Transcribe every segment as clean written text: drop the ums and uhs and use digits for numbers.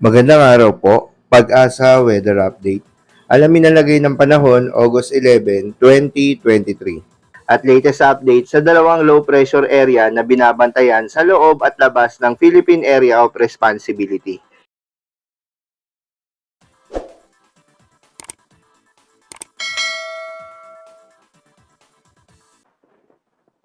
Magandang araw po, Pag-asa Weather Update. Alamin ang lagay ng panahon, August 11, 2023. At latest update sa dalawang low pressure area na binabantayan sa loob at labas ng Philippine Area of Responsibility.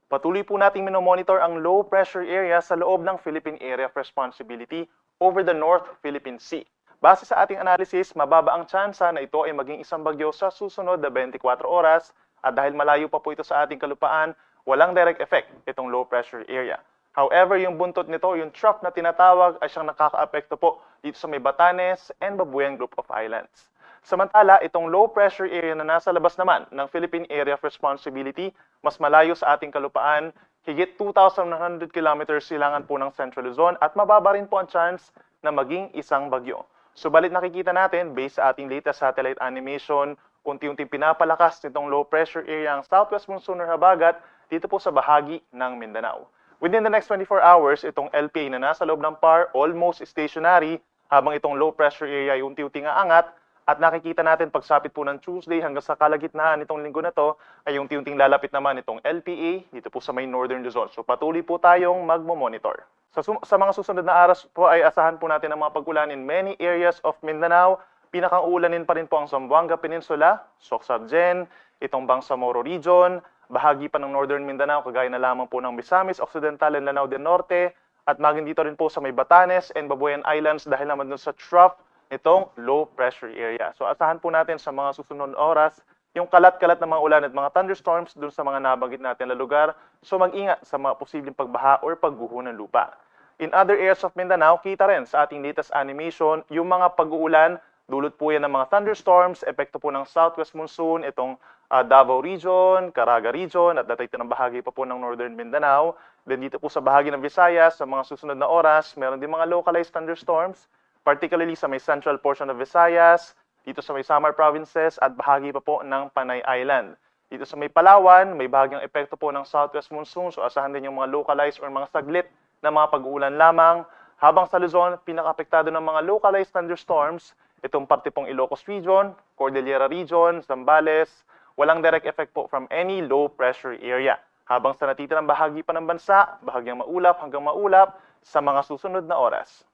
Patuloy po nating minomonitor ang low pressure area sa loob ng Philippine Area of Responsibility over the North Philippine Sea. Base sa ating analysis, mababa ang tsansa na ito ay maging isang bagyo sa susunod na 24 oras at dahil malayo pa po ito sa ating kalupaan, walang direct effect itong low pressure area. However, yung buntot nito, yung trough na tinatawag, ay siyang nakaka-apekto po dito sa may Batanes and Babuyan Group of Islands. Samantala, itong low pressure area na nasa labas naman ng Philippine Area of Responsibility, mas malayo sa ating kalupaan, higit 2,100 kilometers silangan po ng Central Luzon at mababa rin po ang chance na maging isang bagyo. Subalit nakikita natin, based sa ating latest satellite animation, unti-unti pinapalakas nitong low pressure area ang southwest monsoon or habagat dito po sa bahagi ng Mindanao. Within the next 24 hours, itong LPA na nasa loob ng PAR almost stationary habang itong low pressure area ay unti-unti aangat. At nakikita natin pagsapit po ng Tuesday hanggang sa kalagitnaan nitong linggo na to ay unti-unting lalapit naman itong LPA dito po sa may Northern Luzon. So patuloy po tayong magmo-monitor. Sa mga susunod na araw po ay asahan po natin ang mga pag-ulan in many areas of Mindanao. Pinakang-ulanin pa rin po ang Zamboanga Peninsula, Soxargen, itong Bangsamoro Region, bahagi pa ng Northern Mindanao kagaya na lamang po ng Misamis Occidental and Lanao del Norte at maging dito rin po sa may Batanes and Babuyan Islands dahil naman dun sa trough itong low pressure area. So asahan po natin sa mga susunod oras yung kalat-kalat na mga ulan at mga thunderstorms dun sa mga nabanggit natin na lugar. So mag-ingat sa mga posibleng pagbaha or pagguho ng lupa. In other areas of Mindanao, kita rin sa ating latest animation yung mga pag-uulan. Dulot po yan ng mga thunderstorms, epekto po ng southwest monsoon, itong Davao Region, Caraga Region, at datay ng bahagi pa po ng Northern Mindanao. Then dito po sa bahagi ng Visayas, sa mga susunod na oras, meron din mga localized thunderstorms, particularly sa may central portion of Visayas, dito sa may Samar provinces at bahagi pa po ng Panay Island. Dito sa may Palawan, may bahagyang epekto po ng southwest monsoon, so asahan din yung mga localized or mga saglit na mga pag-uulan lamang. Habang sa Luzon, pinaka-apektado ng mga localized thunderstorms, itong parte pong Ilocos Region, Cordillera Region, Zambales, walang direct effect po from any low pressure area. Habang sa natitirang bahagi pa ng bansa, bahagyang maulap hanggang maulap sa mga susunod na oras.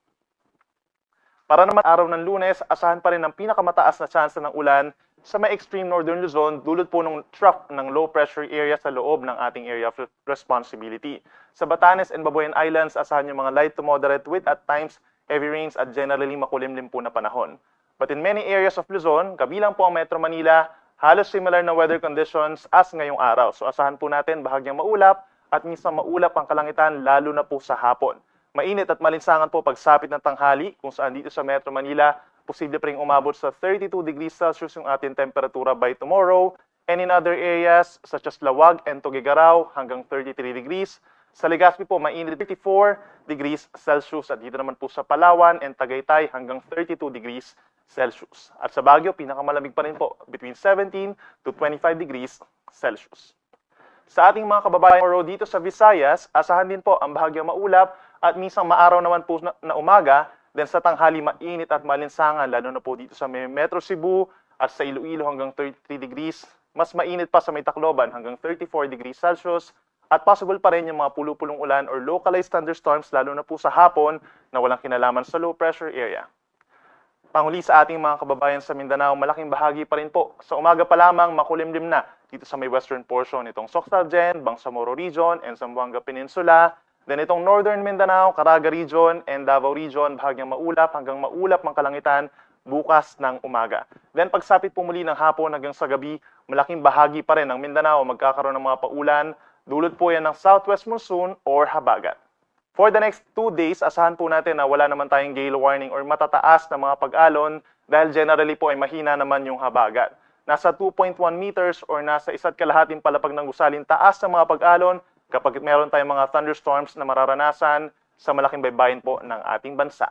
Para naman araw ng Lunes, asahan pa rin ang pinakamataas na tsansa ng ulan sa may extreme northern Luzon dulot po ng trough ng low pressure area sa loob ng ating area of responsibility. Sa Batanes and Babuyan Islands, asahan yung mga light to moderate with at times heavy rains at generally makulimlim po na panahon. But in many areas of Luzon, kabilang po ang Metro Manila, halos similar na weather conditions as ngayong araw. So asahan po natin bahagyang maulap at minsan maulap ang kalangitan lalo na po sa hapon. Mainit at malinsangan po pagsapit ng tanghali kung saan dito sa Metro Manila, posible pa rin umabot sa 32 degrees Celsius yung ating temperatura by tomorrow. And in other areas such as Lawag and Tuguegarao hanggang 33 degrees. Sa Legazpi po, mainit 34 degrees Celsius at dito naman po sa Palawan and Tagaytay hanggang 32 degrees Celsius. At sa Baguio, pinakamalamig pa rin po between 17 to 25 degrees Celsius. Sa ating mga kababayan dito sa Visayas, asahan din po ang bahagyang maulap at minsan maaraw naman po na umaga, then sa tanghali mainit at malinsangan, lalo na po dito sa Metro Cebu at sa Iloilo hanggang 33 degrees. Mas mainit pa sa may Tacloban hanggang 34 degrees Celsius at possible pa rin yung mga pulupulong ulan or localized thunderstorms lalo na po sa hapon na walang kinalaman sa low pressure area. Panghuli sa ating mga kababayan sa Mindanao, malaking bahagi pa rin po. Sa umaga pa lamang, makulimlim na dito sa may western portion itong Soxargen, Bangsamoro Region, and Zamboanga Peninsula. Then itong Northern Mindanao, Caraga Region, and Davao Region, bahagyang maulap hanggang maulap ang kalangitan bukas ng umaga. Then pagsapit po muli ng hapon hanggang sa gabi, malaking bahagi pa rin ng Mindanao magkakaroon ng mga paulan. Dulot po yan ng southwest monsoon or habagat. For the next 2 days, asahan po natin na wala naman tayong gale warning or matataas na mga pag-alon dahil generally po ay mahina naman yung habagat. Nasa 2.1 meters or nasa 1.5 palapag ng gusalin taas ng mga pag-alon kapag meron tayong mga thunderstorms na mararanasan sa malaking baybayin po ng ating bansa.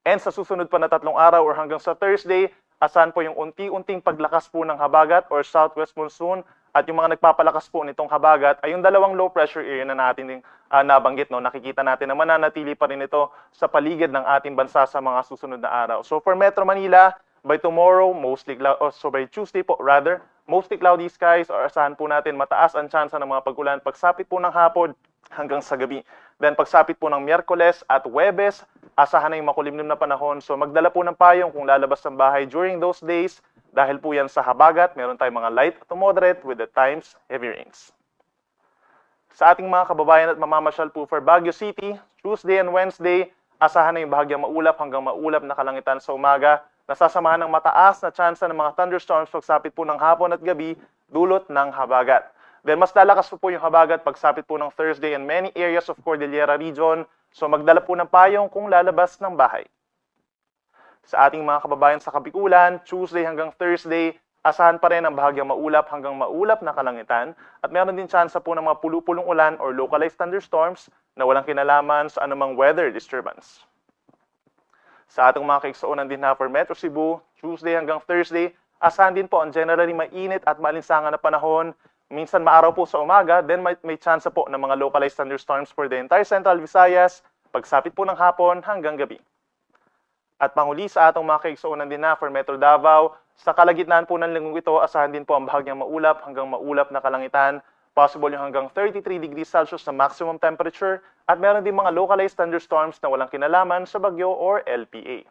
And sa susunod pa na 3 araw or hanggang sa Thursday, asahan po yung unti-unting paglakas po ng habagat or southwest monsoon At yung mga nagpapalakas po nitong habagat ay yung dalawang low pressure area na natin din nabanggit. No? Nakikita natin na mananatili pa rin ito sa paligid ng ating bansa sa mga susunod na araw. So for Metro Manila, by tomorrow, by Tuesday po rather, mostly cloudy skies, or asahan po natin mataas ang tsansa ng mga pag-ulan pagsapit po ng hapon hanggang sa gabi. Then pagsapit po ng Miyerkules at Huwebes, asahan na yung makulimlim na panahon. So magdala po ng payong kung lalabas ng bahay during those days. Dahil po yan sa habagat, meron tayong mga light to moderate with at times heavy rains. Sa ating mga kababayan at mamamasyal po for Baguio City, Tuesday and Wednesday, asahan na yung bahagyang maulap hanggang maulap na kalangitan sa umaga, nasasamahan ng mataas na tsansa ng mga thunderstorms pagsapit po ng hapon at gabi, dulot ng habagat. Then mas lalakas po yung habagat pagsapit po ng Thursday in many areas of Cordillera region, so magdala po ng payong kung lalabas ng bahay. Sa ating mga kababayan sa Kabikulan, Tuesday hanggang Thursday, asahan pa rin ang bahagyang maulap hanggang maulap na kalangitan at meron din tsansa po ng mga pulu-pulong ulan or localized thunderstorms na walang kinalaman sa anumang weather disturbance. Sa ating mga kaiksoonan din na for Metro Cebu, Tuesday hanggang Thursday, asahan din po ang generally mainit at malinsangan na panahon. Minsan maaraw po sa umaga, then may tsansa po ng mga localized thunderstorms for the entire Central Visayas, pagsapit po ng hapon hanggang gabi. At panghuli sa atong mga kaiksoonan din na for Metro Davao, sa kalagitnaan po ng linggong ito, asahan din po ang bahagyang maulap hanggang maulap na kalangitan, possible yung hanggang 33 degrees Celsius na maximum temperature, at meron din mga localized thunderstorms na walang kinalaman sa bagyo or LPA.